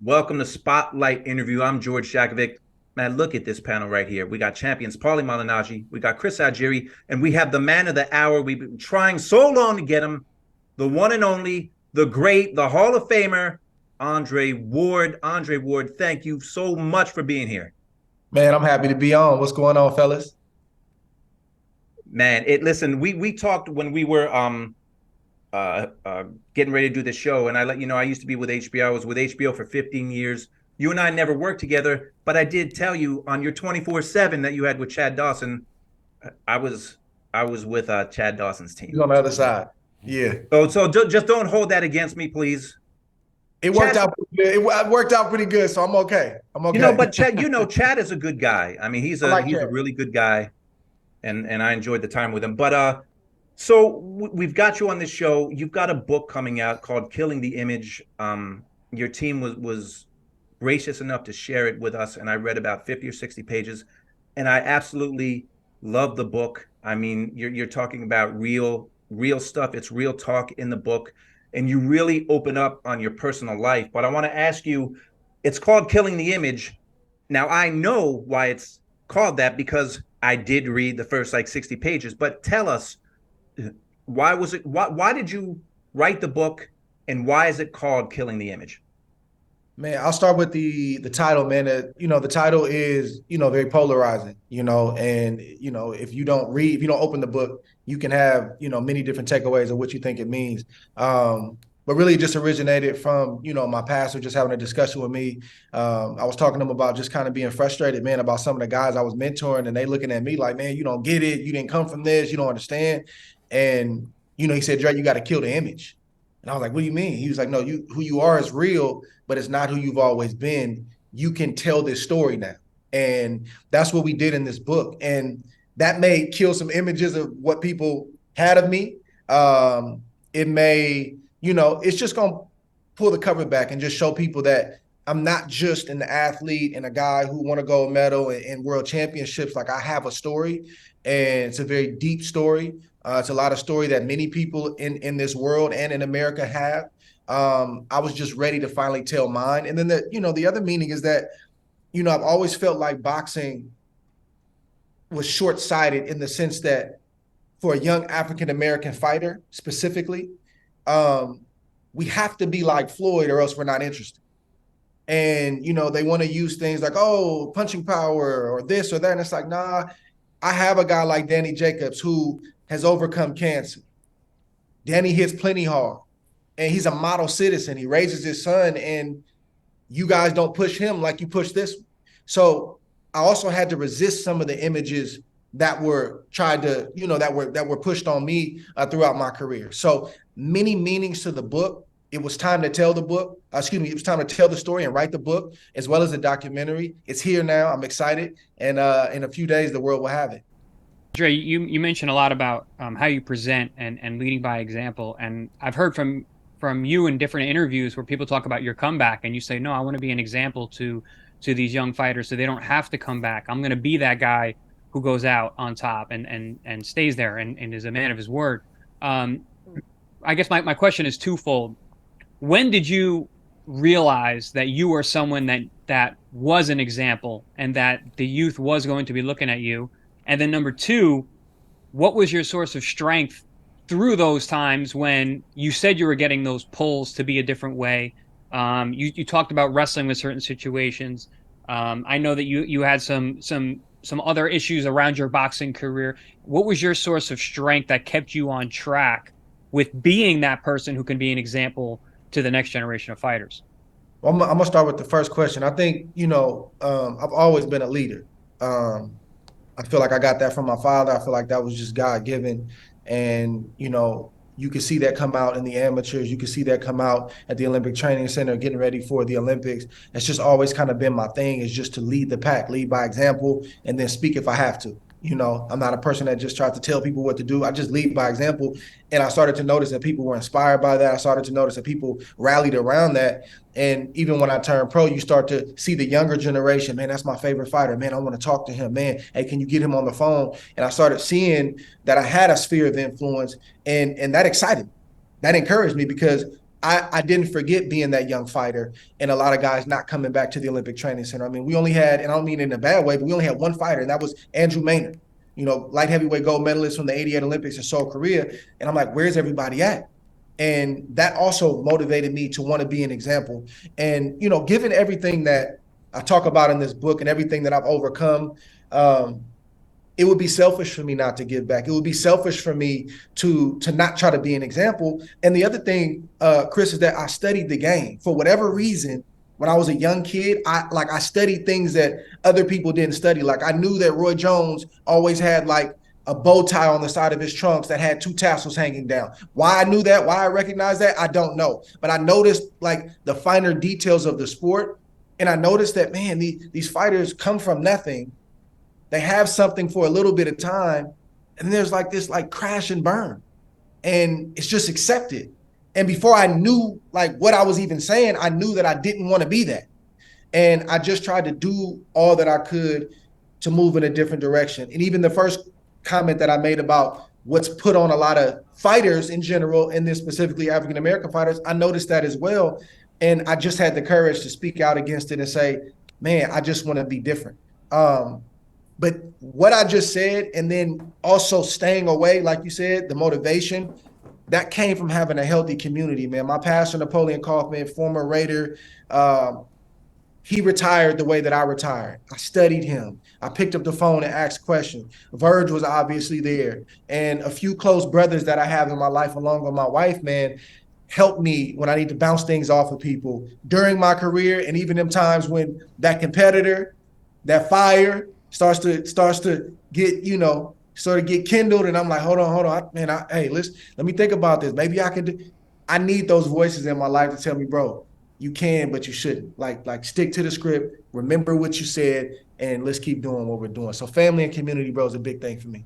Welcome to Spotlight Interview. I'm George Jakovic. Man, look at this panel right here. We got champions Paulie Malignaggi, we got Chris Algieri, and we have the man of the hour. We've been trying so long to get him, the one and only, the great, the Hall of Famer, Andre Ward. Andre Ward, thank you so much for being here. Man, I'm happy to be on. What's going on, fellas? Man, listen, we talked when we were getting ready to do the show, and I let you know I used to be with HBO. I was with HBO for 15 years. You and I never worked together, but I did tell you on your 24/7 that you had with Chad Dawson. I was I was with Chad Dawson's He's team. on the other side. Yeah. Just don't hold that against me, please. It worked Chad, out pretty good. It worked out pretty good, so I'm okay. I'm okay. but Chad, Chad is a good guy. I mean, I like he's a that. really good guy, and I enjoyed the time with him. So we've got you on this show. You've got a book coming out called "Killing the Image." Your team was gracious enough to share it with us, and I read about 50 or 60 pages, and I absolutely love the book. I mean, you're talking about real stuff. It's real talk in the book, and you really open up on your personal life. But I want to ask you, it's called "Killing the Image." Now I know why it's called that because I did read the first like 60 pages. But tell us, why was it? Why did you write the book, and why is it called "Killing the Image"? Man, I'll start with the title, man. The title is, very polarizing, and if you don't read, if you don't open the book, you can have, many different takeaways of what you think it means. But really it just originated from, my pastor just having a discussion with me. I was talking to him about just kind of being frustrated, man, about some of the guys I was mentoring, and they looking at me like, man, you don't get it. You didn't come from this. You don't understand. And, he said, Dre, you got to kill the image. And I was like, what do you mean? He was like, no, who you are is real, but it's not who you've always been. You can tell this story now. And that's what we did in this book. And that may kill some images of what people had of me. It may, it's just going to pull the cover back and just show people that I'm not just an athlete and a guy who won a gold medal in world championships. Like, I have a story, and it's a very deep story. It's a lot of story that many people in this world and in America have. I was just ready to finally tell mine. And then the other meaning is that, I've always felt like boxing was short-sighted in the sense that for a young African American fighter specifically, we have to be like Floyd or else we're not interested. And they want to use things like, oh, punching power or this or that. And it's like, nah, I have a guy like Danny Jacobs who has overcome cancer. Danny hits plenty hard, and he's a model citizen. He raises his son, and you guys don't push him like you push this one. So I also had to resist some of the images that were tried to, that were pushed on me throughout my career. So many meanings to the book. It was time to tell the book. It was time to tell the story and write the book as well as the documentary. It's here now. I'm excited, and in a few days, the world will have it. Dre, you mentioned a lot about how you present and leading by example, and I've heard from you in different interviews where people talk about your comeback, and you say, "No, I want to be an example to these young fighters, so they don't have to come back. I'm going to be that guy who goes out on top and stays there and is a man of his word." I guess my question is twofold. When did you realize that you were someone that was an example and that the youth was going to be looking at you? And then number two, what was your source of strength through those times when you said you were getting those pulls to be a different way? You talked about wrestling with certain situations. I know that you had some other issues around your boxing career. What was your source of strength that kept you on track with being that person who can be an example to the next generation of fighters? Well, I'm gonna start with the first question. I think I've always been a leader. I feel like I got that from my father. I feel like that was just God given, and you can see that come out in the amateurs. You can see that come out at the Olympic Training Center, getting ready for the Olympics. It's just always kind of been my thing, is just to lead the pack, lead by example, and then speak if I have to. I'm not a person that just tries to tell people what to do. I just lead by example. And I started to notice that people were inspired by that. I started to notice that people rallied around that. And even when I turned pro, you start to see the younger generation. Man, that's my favorite fighter. Man, I want to talk to him. Man, hey, can you get him on the phone? And I started seeing that I had a sphere of influence, and that excited me. That encouraged me, because I didn't forget being that young fighter and a lot of guys not coming back to the Olympic Training Center. I mean, we only had, and I don't mean in a bad way, but we only had one fighter, and that was Andrew Maynard, light heavyweight gold medalist from the '88 Olympics in Seoul, Korea. And I'm like, where's everybody at? And that also motivated me to want to be an example. And, given everything that I talk about in this book and everything that I've overcome, it would be selfish for me not to give back. It would be selfish for me to not try to be an example. And the other thing, Chris, is that I studied the game. For whatever reason, when I was a young kid, I studied things that other people didn't study. Like I knew that Roy Jones always had like a bow tie on the side of his trunks that had 2 tassels hanging down. Why I knew that, why I recognized that, I don't know. But I noticed like the finer details of the sport. And I noticed that, man, these fighters come from nothing. They have something for a little bit of time, and there's like this like crash and burn, and it's just accepted. And before I knew like what I was even saying, I knew that I didn't want to be that. And I just tried to do all that I could to move in a different direction. And even the first comment that I made about what's put on a lot of fighters in general, and then specifically African-American fighters, I noticed that as well. And I just had the courage to speak out against it and say, man, I just want to be different. But what I just said, and then also staying away, like you said, the motivation, that came from having a healthy community, man. My pastor, Napoleon Kaufman, former Raider, he retired the way that I retired. I studied him. I picked up the phone and asked questions. Verge was obviously there. And a few close brothers that I have in my life, along with my wife, man, helped me when I need to bounce things off of people during my career. And even them times when that competitor, that fire, starts to get, sort of get kindled. And I'm like, hold on. Hey, let me think about this. Maybe I need those voices in my life to tell me, bro, you can, but you shouldn't. Like stick to the script, remember what you said, and let's keep doing what we're doing. So family and community, bro, is a big thing for me.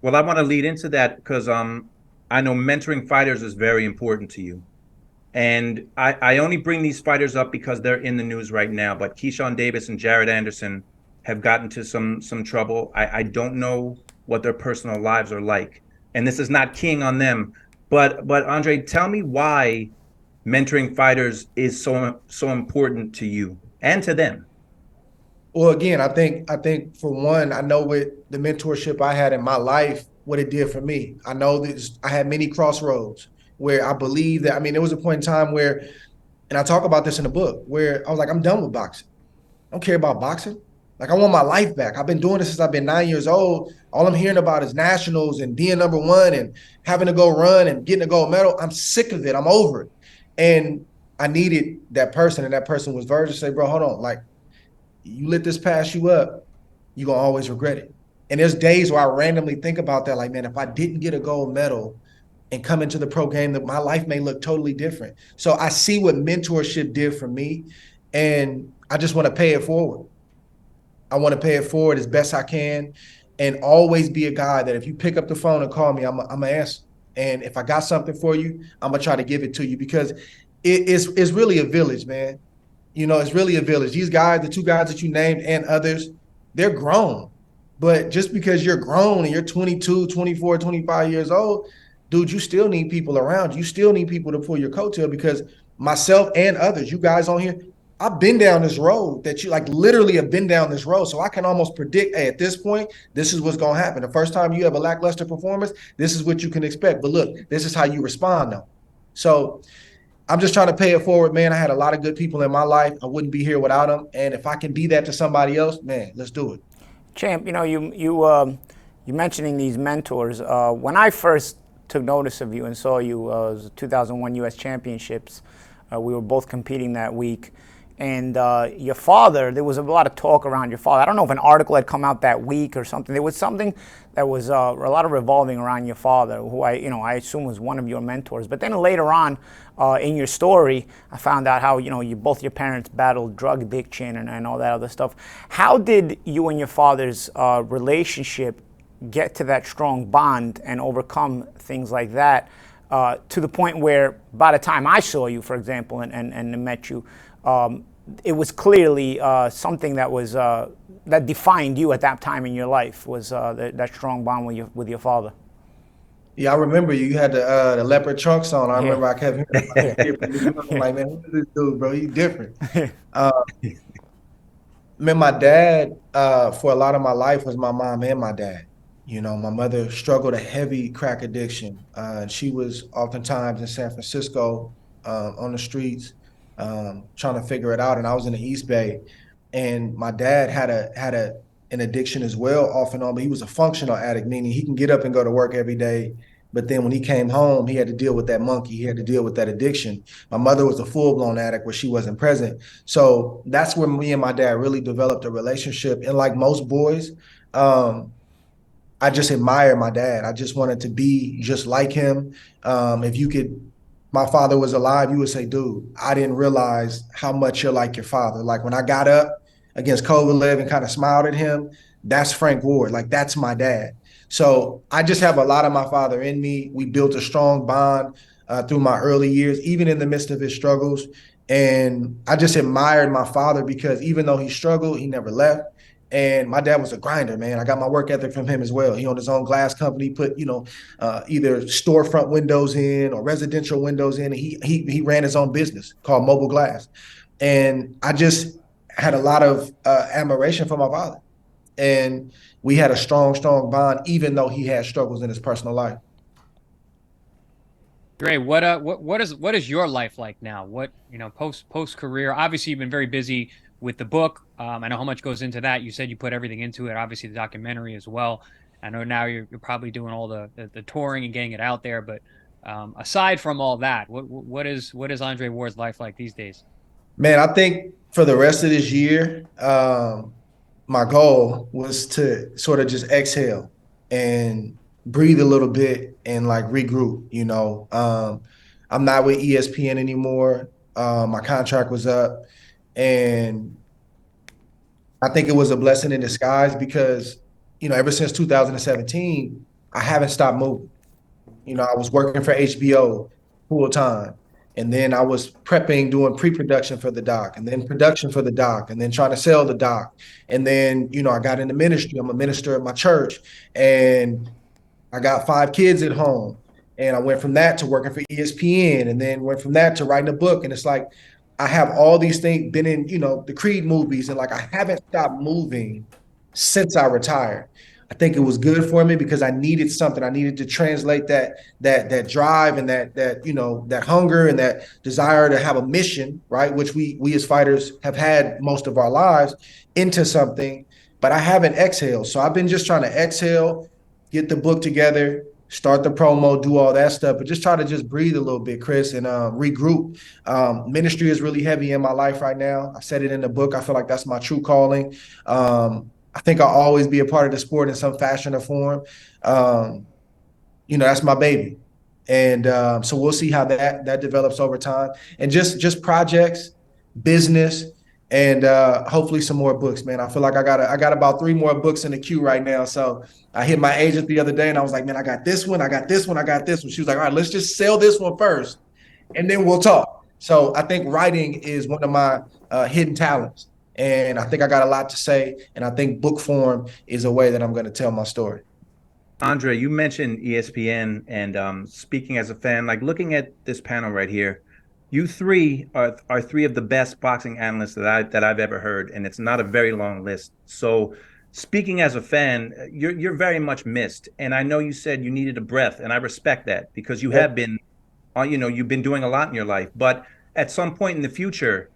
Well, I want to lead into that because I know mentoring fighters is very important to you. And I only bring these fighters up because they're in the news right now. But Keyshawn Davis and Jared Anderson have gotten to some trouble. I don't know what their personal lives are like, and this is not keying on them. But Andre, tell me why mentoring fighters is so important to you and to them. Well, again, I think for one, I know with the mentorship I had in my life, what it did for me. I know that I had many crossroads where I believe that, there was a point in time where, and I talk about this in the book, where I was like, I'm done with boxing. I don't care about boxing. Like, I want my life back. I've been doing this since I've been 9 years old. All I'm hearing about is nationals and being number one and having to go run and getting a gold medal. I'm sick of it. I'm over it. And I needed that person, and that person was Virgil to say, bro, hold on. Like, you let this pass you up, you're going to always regret it. And there's days where I randomly think about that. Like, man, if I didn't get a gold medal and come into the pro game, that my life may look totally different. So I see what mentorship did for me, and I just want to pay it forward. I want to pay it forward as best I can, and always be a guy that if you pick up the phone and call me, I'm going to answer. And if I got something for you, I'm going to try to give it to you, because it's really a village, man. It's really a village. These guys, the 2 guys that you named and others, they're grown. But just because you're grown and you're 22, 24, 25 years old, dude, you still need people around you. You still need people to pull your coattail, because myself and others, you guys on here, I've been down this road that you like literally have been down this road. So I can almost predict, hey, at this point, this is what's going to happen. The first time you have a lackluster performance, this is what you can expect. But look, this is how you respond though. So I'm just trying to pay it forward, man. I had a lot of good people in my life. I wouldn't be here without them. And if I can be that to somebody else, man, let's do it. Champ, you mentioning these mentors. When I first took notice of you and saw you, was the 2001 U.S. Championships. We were both competing that week. And your father, there was a lot of talk around your father. I don't know if an article had come out that week or something. There was something that was a lot of revolving around your father, who I assume was one of your mentors. But then later on in your story, I found out how both your parents battled drug addiction and all that other stuff. How did you and your father's relationship get to that strong bond and overcome things like that to the point where by the time I saw you, for example, and met you, it was clearly something that was that defined you at that time in your life, was that strong bond with your father? Yeah, I remember you. You had the leopard trunks on. I Yeah. remember I kept hearing about this kid from New York. I'm like, man, who is this dude, bro? He's different. Uh, Man, my dad, for a lot of my life was my mom and my dad. You know, my mother struggled a heavy crack addiction. And she was oftentimes in San Francisco on the streets trying to figure it out. And I was in the East Bay. And my dad had an addiction as well, off and on, but he was a functional addict, meaning he can get up and go to work every day. But then when he came home, he had to deal with that monkey. He had to deal with that addiction. My mother was a full-blown addict where she wasn't present. So that's where me and my dad really developed a relationship. And like most boys, um, I just admire my dad. I just wanted to be just like him. If you could, my father was alive, you would say, dude, I didn't realize how much you're like your father. Like when I got up against Kovalev and kind of smiled at him, that's Frank Ward. Like that's my dad. So I just have a lot of my father in me. We built a strong bond through my early years, even in the midst of his struggles. And I just admired my father because even though he struggled, he never left. And my dad was a grinder, man. I got my work ethic from him as well. He owned his own glass company, put either storefront windows in or residential windows in. And he ran his own business called Mobile Glass, and I just had a lot of admiration for my father. And we had a strong bond, even though he had struggles in his personal life. Dre, what is your life like now? What, post career? Obviously, you've been very busy with the book. I know how much goes into that. You said you put everything into it. Obviously, the documentary as well. I know now you're probably doing all the touring and getting it out there. But aside from all that, what is Andre Ward's life like these days? Man, I think for the rest of this year, my goal was to sort of just exhale and breathe a little bit and like regroup. I'm not with ESPN anymore. My contract was up, and I think it was a blessing in disguise because, ever since 2017, I haven't stopped moving. I was working for HBO full time. And then I was prepping, doing pre-production for the doc, and then production for the doc, and then trying to sell the doc. And then, I got into ministry. I'm a minister at my church, and I got 5 kids at home. And I went from that to working for ESPN, and then went from that to writing a book. And it's like I have all these things, been in, the Creed movies, and like I haven't stopped moving since I retired. I think it was good for me because I needed something. I needed to translate that drive and that hunger and that desire to have a mission, right? Which we as fighters have had most of our lives, into something. But I haven't exhaled. So I've been just trying to exhale, get the book together, start the promo, do all that stuff, but just try to just breathe a little bit, Chris, and regroup. Ministry is really heavy in my life right now. I said it in the book. I feel like that's my true calling. I think I'll always be a part of the sport in some fashion or form. That's my baby. And so we'll see how that develops over time. And just projects, business, and hopefully some more books, man. I feel like I got about 3 more books in the queue right now. So I hit my agent the other day and I was like, man, I got this one, I got this one, I got this one. She was like, all right, let's just sell this one first and then we'll talk. So I think writing is one of my hidden talents. And I think I got a lot to say. And I think book form is a way that I'm going to tell my story. Andre, you mentioned ESPN, and speaking as a fan, like looking at this panel right here, you three are 3 of the best boxing analysts that I've ever heard, and it's not a very long list. So, speaking as a fan, you're very much missed, and I know you said you needed a breath, and I respect that because you have been, you've been doing a lot in your life. But at some point in the future,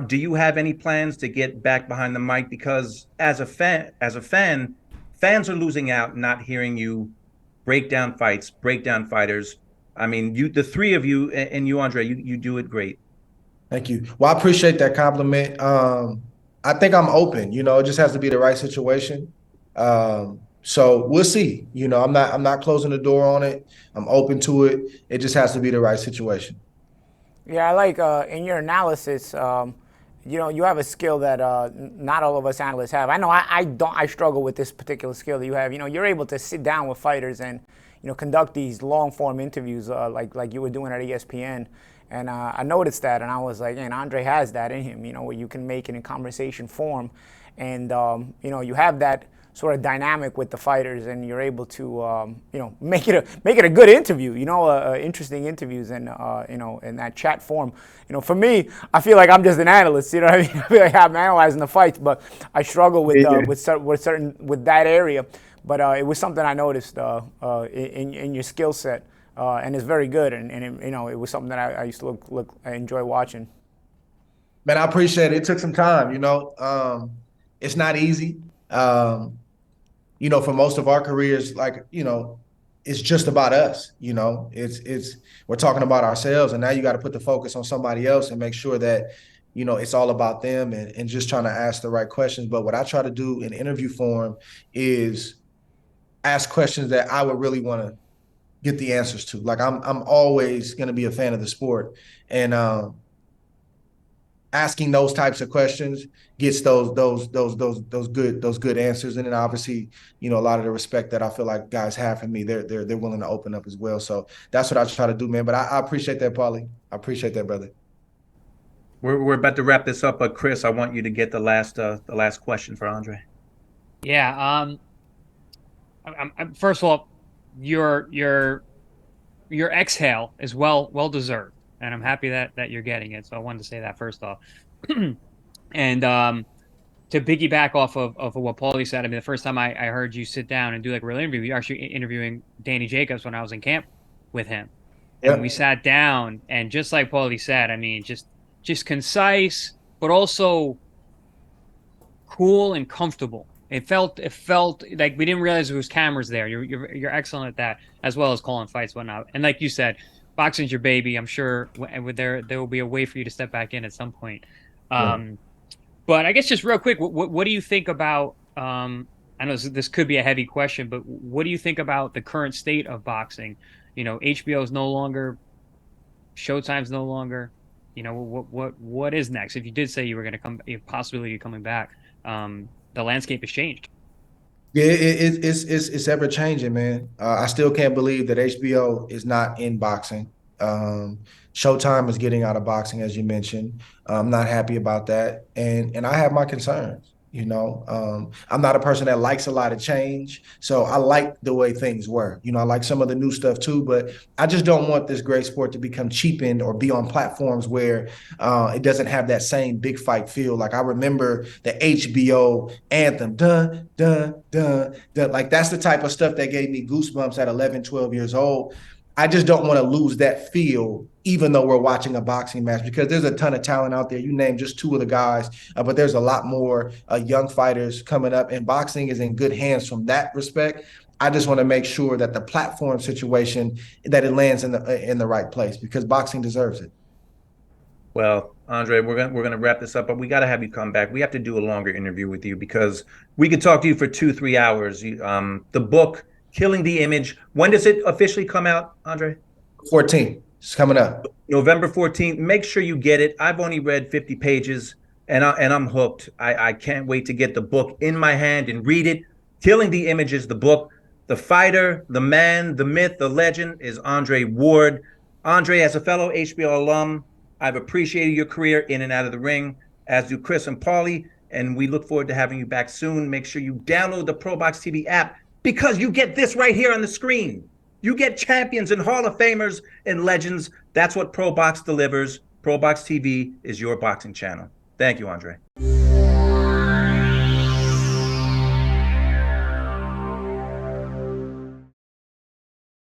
do you have any plans to get back behind the mic? Because as a fan, fans are losing out not hearing you break down fights, break down fighters. I mean, the 3 of you and you, Andre, you do it great. Thank you. Well, I appreciate that compliment. I think I'm open. It just has to be the right situation. So we'll see. I'm not closing the door on it. I'm open to it. It just has to be the right situation. Yeah, I like in your analysis, you have a skill that not all of us analysts have. I know I struggle with this particular skill that you have. You're able to sit down with fighters and conduct these long form interviews like you were doing at ESPN. And I noticed that, and I was like, and Andre has that in him. Where you can make it in conversation form, and you have that sort of dynamic with the fighters, and you're able to you know, make it a good interview. You know, interesting interviews, and you know, in that chat form. You know, for me, I feel like I'm just an analyst. You know what I mean? I feel like I'm analyzing the fights, but I struggle with with that area. But it was something I noticed in your skill set, and it's very good. And it, you know, it was something that I used to I enjoy watching. Man, I appreciate it. It took some time, you know. It's not easy. You know, for most of our careers, like, you know, it's just about us, you know. It's we're talking about ourselves, and now you got to put the focus on somebody else and make sure that, you know, it's all about them, and just trying to ask the right questions. But what I try to do in interview form is ask questions that I would really want to get the answers to. Like I'm always going to be a fan of the sport, and asking those types of questions gets those good answers. And then obviously, you know, a lot of the respect that I feel like guys have for me, they're willing to open up as well. So that's what I try to do, man. But I appreciate that, Paulie. I appreciate that, brother. We're about to wrap this up, but Chris, I want you to get the last question for Andre. Yeah. First of all, your exhale is well deserved, and I'm happy that you're getting it. So I wanted to say that first off. And to piggyback off of what Paulie said, I mean, the first time I heard you sit down and do like a real interview, you were actually interviewing Danny Jacobs when I was in camp with him. And we sat down, and just like Paulie said, I mean, just concise, but also cool and comfortable. It felt like we didn't realize there was cameras there. You're excellent at that, as well as calling fights, whatnot. And like you said, boxing's your baby. I'm sure there will be a way for you to step back in at some point. But I guess just real quick, what do you think about? I know this could be a heavy question, but what do you think about the current state of boxing? You know, HBO is no longer, Showtime's no longer. You know, what is next? If you did say you were going to come, possibility of coming back, the landscape has changed. Yeah, it's ever changing, man. I still can't believe that HBO is not in boxing. Showtime is getting out of boxing, as you mentioned. I'm not happy about that, and I have my concerns. You know, I'm not a person that likes a lot of change, so I like the way things were. You know, I like some of the new stuff too, but I just don't want this great sport to become cheapened or be on platforms where it doesn't have that same big fight feel. Like I remember the HBO anthem, dun, dun, dun, dun. Like that's the type of stuff that gave me goosebumps at 11, 12 years old. I just don't want to lose that feel, even though we're watching a boxing match, because there's a ton of talent out there. You name just two of the guys, but there's a lot more young fighters coming up, and boxing is in good hands from that respect. I just want to make sure that the platform situation, that it lands in the right place, because boxing deserves it. Well, Andre, we're gonna wrap this up, but we got to have you come back. We have to do a longer interview with you because we could talk to you for 2-3 hours. The book, Killing the Image. When does it officially come out, Andre? 14. It's coming up. November 14th. Make sure you get it. I've only read 50 pages, and I'm hooked. I can't wait to get the book in my hand and read it. Killing the Image is the book. The fighter, the man, the myth, the legend is Andre Ward. Andre, as a fellow HBO alum, I've appreciated your career in and out of the ring, as do Chris and Paulie, and we look forward to having you back soon. Make sure you download the ProBox TV app, because you get this right here on the screen. You get champions and Hall of Famers and legends. That's what ProBox delivers. ProBox TV is your boxing channel. Thank you, Andre.